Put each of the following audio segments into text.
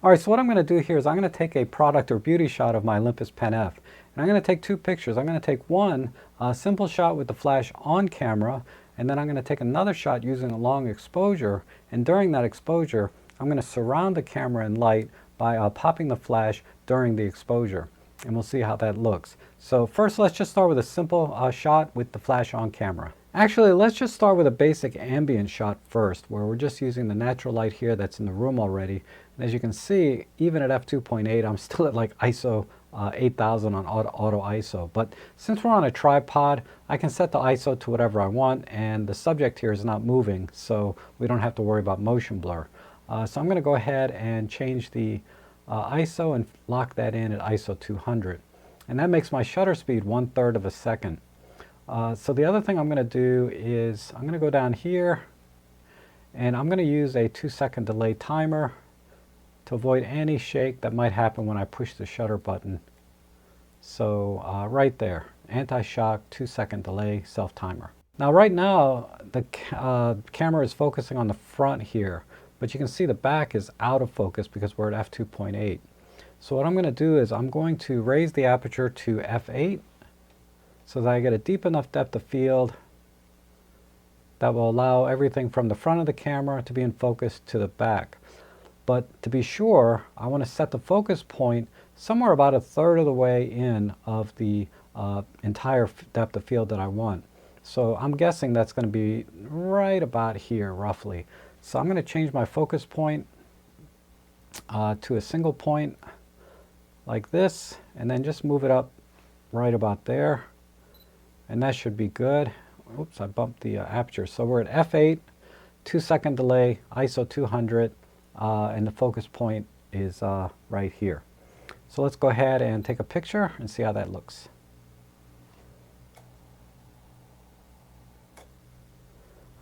All right, so what I'm going to do here is I'm going to take a product or beauty shot of my Olympus Pen F. And I'm going to take two pictures. I'm going to take one simple shot with the flash on camera, and then I'm going to take another shot using a long exposure. And during that exposure, I'm going to surround the camera in light by popping the flash during the exposure. And we'll see how that looks. So first, let's just start with a simple shot with the flash on camera. Actually, let's just start with a basic ambient shot first, where we're just using the natural light here that's in the room already. And as you can see, even at f2.8, I'm still at like ISO 8000 on auto ISO. But since we're on a tripod, I can set the ISO to whatever I want, and the subject here is not moving, so we don't have to worry about motion blur. So I'm going to go ahead and change the ISO and lock that in at ISO 200. And that makes my shutter speed 1/3 of a second. So the other thing I'm going to do is I'm going to go down here, and I'm going to use a 2-second delay timer to avoid any shake that might happen when I push the shutter button. So right there, anti-shock, 2-second delay, self-timer. Now right now, the camera is focusing on the front here, but you can see the back is out of focus because we're at f2.8. So what I'm going to do is I'm going to raise the aperture to f8 so that I get a deep enough depth of field that will allow everything from the front of the camera to be in focus to the back. But to be sure, I want to set the focus point somewhere about 1/3 of the way in of the entire depth of field that I want. So I'm guessing that's going to be right about here, roughly. So I'm going to change my focus point to a single point like this, and then just move it up right about there. And that should be good. Oops, I bumped the aperture. So we're at f8, 2-second delay, ISO 200, and the focus point is right here. So let's go ahead and take a picture and see how that looks.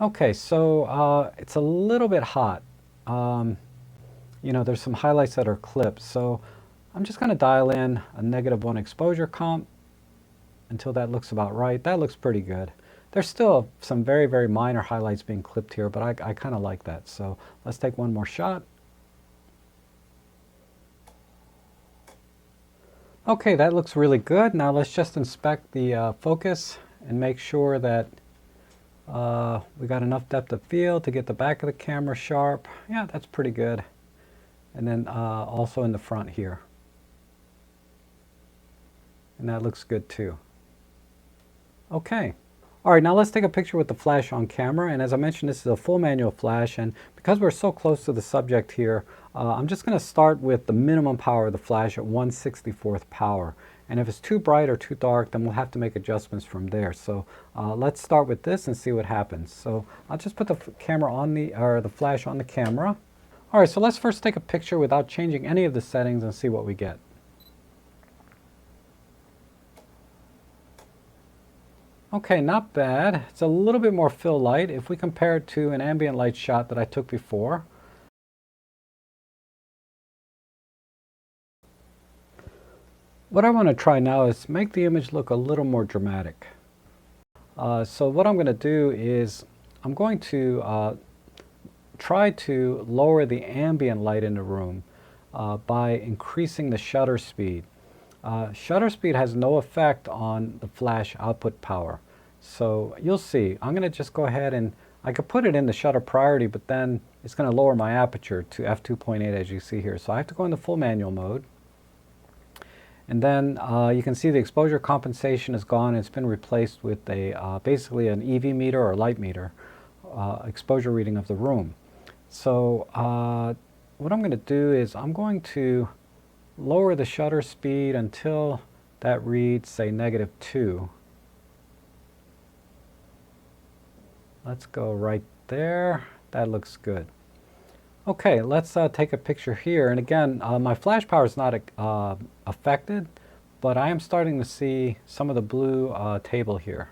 Okay, so it's a little bit hot. You know, there's some highlights that are clipped. So I'm just going to dial in a -1 exposure comp until that looks about right. That looks pretty good. There's still some very, very minor highlights being clipped here, but I kind of like that. So let's take one more shot. Okay, that looks really good. Now let's just inspect the focus and make sure that we got enough depth of field to get the back of the camera sharp. Yeah, that's pretty good. And then also in the front here. And that looks good too. Okay. All right, now let's take a picture with the flash on camera. And as I mentioned, this is a full manual flash. And because we're so close to the subject here, I'm just going to start with the minimum power of the flash at 1/64th power. And if it's too bright or too dark, then we'll have to make adjustments from there. So let's start with this and see what happens. So I'll just put the camera on the flash on the camera. All right, so let's first take a picture without changing any of the settings and see what we get. Okay, not bad. It's a little bit more fill light if we compare it to an ambient light shot that I took before. What I want to try now is make the image look a little more dramatic. So what I'm going to do is I'm going to try to lower the ambient light in the room by increasing the shutter speed. Shutter speed has no effect on the flash output power. So you'll see, I'm going to just go ahead and I could put it in the shutter priority, but then it's going to lower my aperture to f2.8 as you see here. So I have to go into full manual mode. And then you can see the exposure compensation is gone. It's been replaced with a basically an EV meter or light meter exposure reading of the room. So what I'm going to do is I'm going to lower the shutter speed until that reads, say, -2. Let's go right there. That looks good. Okay, let's take a picture here. And again, my flash power is not affected, but I am starting to see some of the blue table here.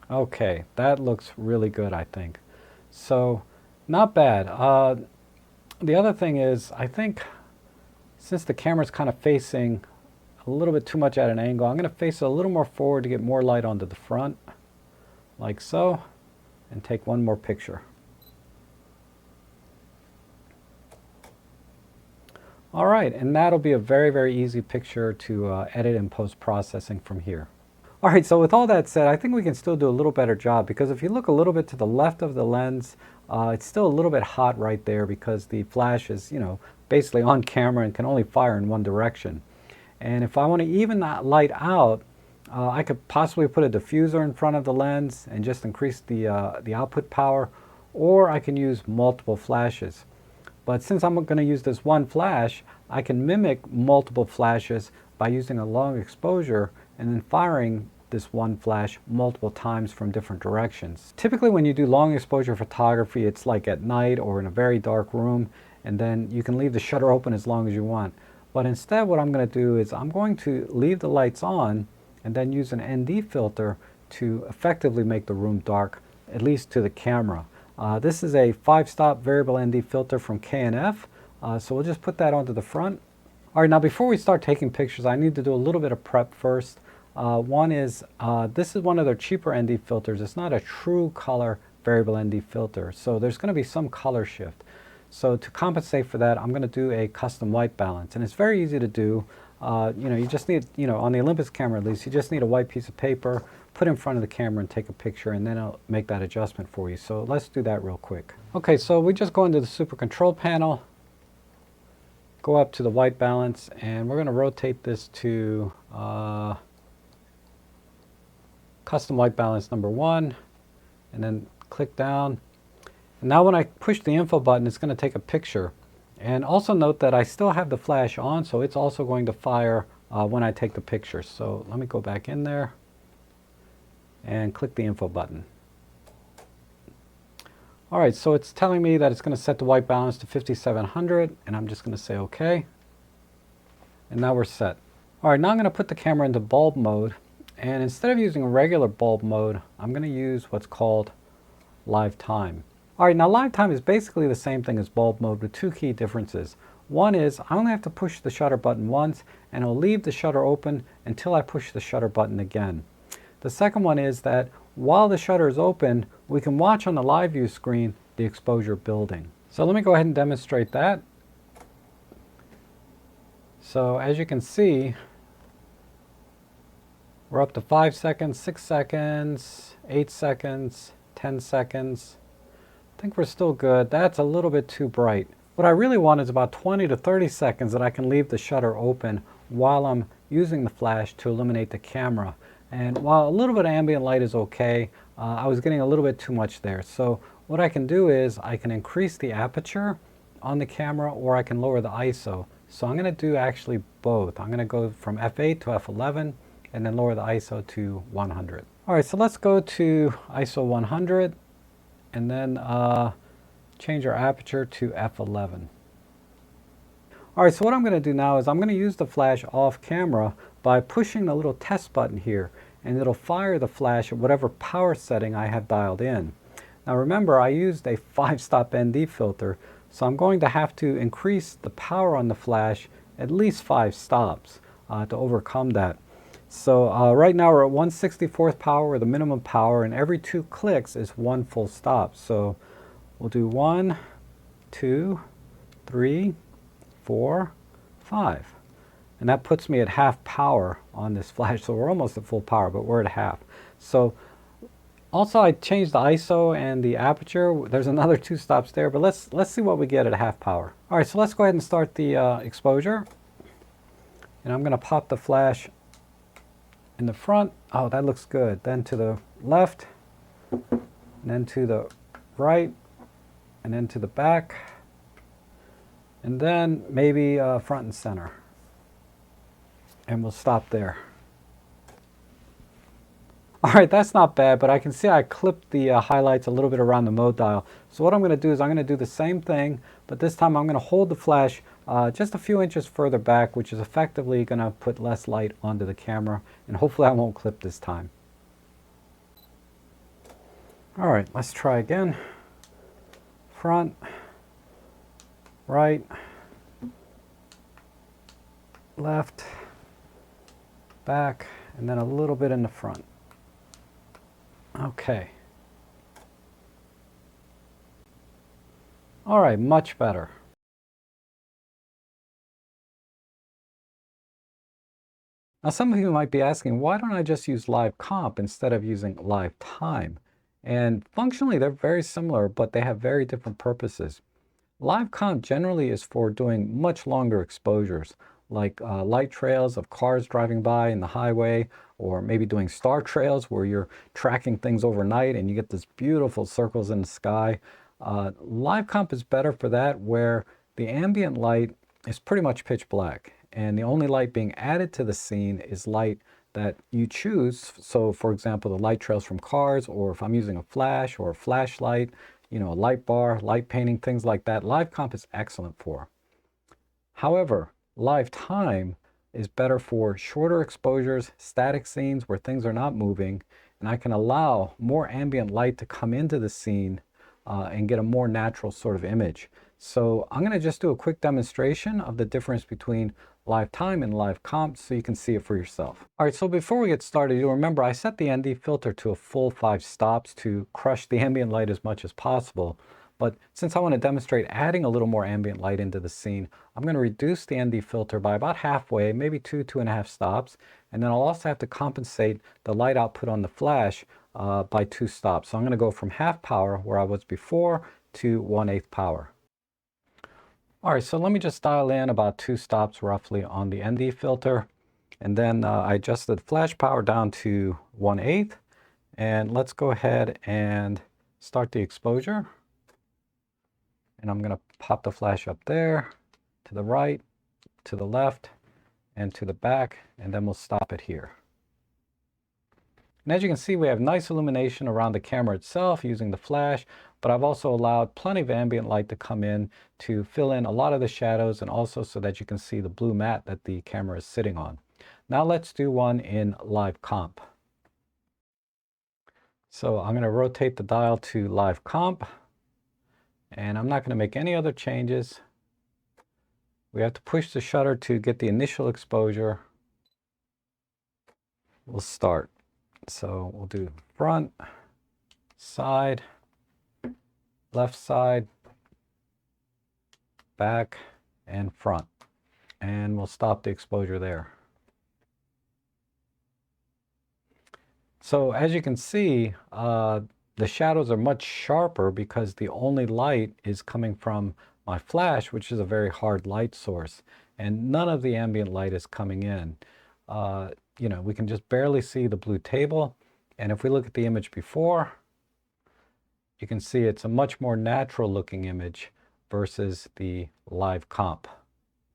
Okay, that looks really good, I think. So, not bad. The other thing is, I think since the camera's kind of facing a little bit too much at an angle, I'm going to face it a little more forward to get more light onto the front, like so, and take one more picture. All right, and that'll be a very, very easy picture to edit and post-processing from here. All right, so with all that said, I think we can still do a little better job, because if you look a little bit to the left of the lens, it's still a little bit hot right there because the flash is, basically on camera and can only fire in one direction. And if I want to even that light out, I could possibly put a diffuser in front of the lens and just increase the output power, or I can use multiple flashes. But since I'm going to use this one flash, I can mimic multiple flashes by using a long exposure and then firing this one flash multiple times from different directions. Typically when you do long exposure photography, it's like at night or in a very dark room, and then you can leave the shutter open as long as you want. But instead what I'm going to do is I'm going to leave the lights on and then use an ND filter to effectively make the room dark, at least to the camera. This is a 5-stop variable ND filter from K&F, so we'll just put that onto the front. All right, now before we start taking pictures, I need to do a little bit of prep first. One is, this is one of their cheaper ND filters. It's not a true color variable ND filter, so there's going to be some color shift. So to compensate for that, I'm going to do a custom white balance, and it's very easy to do. You just need, on the Olympus camera at least, you just need a white piece of paper, put it in front of the camera and take a picture, and then I'll make that adjustment for you. So let's do that real quick. Okay, so we just go into the Super Control panel, go up to the white balance, and we're going to rotate this to custom white balance number 1, and then click down. And now when I push the info button, it's going to take a picture. And also note that I still have the flash on, so it's also going to fire when I take the picture. So let me go back in there and click the info button. All right, so it's telling me that it's going to set the white balance to 5700, and I'm just going to say OK. And now we're set. All right, now I'm going to put the camera into bulb mode, and instead of using regular bulb mode, I'm going to use what's called live time. All right, now live time is basically the same thing as bulb mode with two key differences. One is I only have to push the shutter button once, and it'll leave the shutter open until I push the shutter button again. The second one is that while the shutter is open, we can watch on the live view screen the exposure building. So let me go ahead and demonstrate that. So as you can see, we're up to 5 seconds, 6 seconds, 8 seconds, 10 seconds. I think we're still good. That's a little bit too bright. What I really want is about 20 to 30 seconds that I can leave the shutter open while I'm using the flash to illuminate the camera. And while a little bit of ambient light is okay, I was getting a little bit too much there. So what I can do is I can increase the aperture on the camera, or I can lower the ISO. So I'm going to do actually both. I'm going to go from f8 to f11 and then lower the ISO to 100. All right, so let's go to ISO 100 and then change our aperture to f11. All right, so what I'm going to do now is I'm going to use the flash off camera by pushing the little test button here, and it'll fire the flash at whatever power setting I have dialed in. Now remember, I used a 5-stop ND filter, so I'm going to have to increase the power on the flash at least 5 stops to overcome that. So right now we're at 1/64th power, or the minimum power, and every 2 clicks is 1 full stop. So we'll do 1, 2, 3, 4, 5. And that puts me at half power on this flash. So we're almost at full power, but we're at half. So also I changed the ISO and the aperture. There's another 2 stops there, but let's see what we get at half power. All right, so let's go ahead and start the exposure. And I'm going to pop the flash in the front. Oh, that looks good. Then to the left, and then to the right, and then to the back, and then maybe front and center. And we'll stop there. All right, that's not bad, but I can see I clipped the highlights a little bit around the mode dial. So what I'm going to do is I'm going to do the same thing, but this time I'm going to hold the flash just a few inches further back, which is effectively going to put less light onto the camera, and hopefully I won't clip this time. All right, let's try again. Front, right, left, back, and then a little bit in the front. Okay. All right, much better. Now, some of you might be asking, why don't I just use live comp instead of using live time? And functionally, they're very similar, but they have very different purposes. Live comp generally is for doing much longer exposures, like light trails of cars driving by in the highway, or maybe doing star trails where you're tracking things overnight and you get this beautiful circles in the sky. Live comp is better for that, where the ambient light is pretty much pitch black, and the only light being added to the scene is light that you choose. So for example, the light trails from cars, or if I'm using a flash or a flashlight, a light bar, light painting, things like that, live comp is excellent for. However, live time is better for shorter exposures, static scenes where things are not moving, and I can allow more ambient light to come into the scene and get a more natural sort of image. So I'm going to just do a quick demonstration of the difference between live time and live comp so you can see it for yourself. All right, so before we get started, you'll remember I set the ND filter to a full 5 stops to crush the ambient light as much as possible. But since I want to demonstrate adding a little more ambient light into the scene, I'm going to reduce the ND filter by about halfway, maybe 2.5 stops. And then I'll also have to compensate the light output on the flash by 2 stops. So I'm going to go from half power, where I was before, to 1/8 power. All right, so let me just dial in about 2 stops roughly on the ND filter. And then I adjusted the flash power down to 1/8. And let's go ahead and start the exposure. And I'm going to pop the flash up there, to the right, to the left, and to the back, and then we'll stop it here. And as you can see, we have nice illumination around the camera itself using the flash, but I've also allowed plenty of ambient light to come in to fill in a lot of the shadows, and also so that you can see the blue mat that the camera is sitting on. Now let's do one in live comp. So I'm going to rotate the dial to live comp, and I'm not going to make any other changes. We have to push the shutter to get the initial exposure. We'll start. So we'll do front, side, left side, back, and front. And we'll stop the exposure there. So as you can see, the shadows are much sharper because the only light is coming from my flash, which is a very hard light source, and none of the ambient light is coming in. We can just barely see the blue table, and if we look at the image before, you can see it's a much more natural looking image versus the live comp.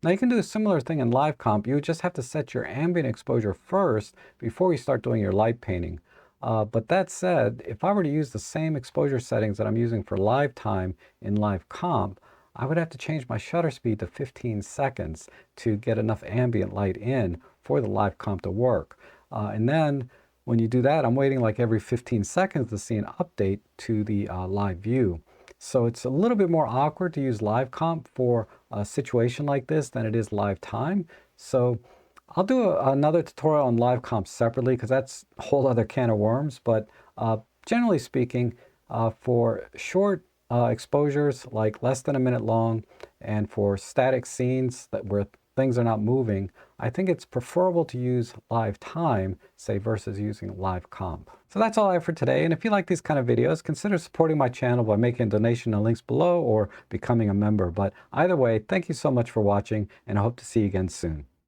Now you can do a similar thing in live comp. You just have to set your ambient exposure first before you start doing your light painting. But that said, if I were to use the same exposure settings that I'm using for live time in live comp, I would have to change my shutter speed to 15 seconds to get enough ambient light in for the live comp to work. And then when you do that, I'm waiting like every 15 seconds to see an update to the live view. So it's a little bit more awkward to use live comp for a situation like this than it is live time. So I'll do another tutorial on live comp separately, because that's a whole other can of worms. But generally speaking, for short exposures, like less than a minute long, and for static scenes where things are not moving, I think it's preferable to use live time, say, versus using live comp. So that's all I have for today. And if you like these kind of videos, consider supporting my channel by making a donation in the links below or becoming a member. But either way, thank you so much for watching, and I hope to see you again soon.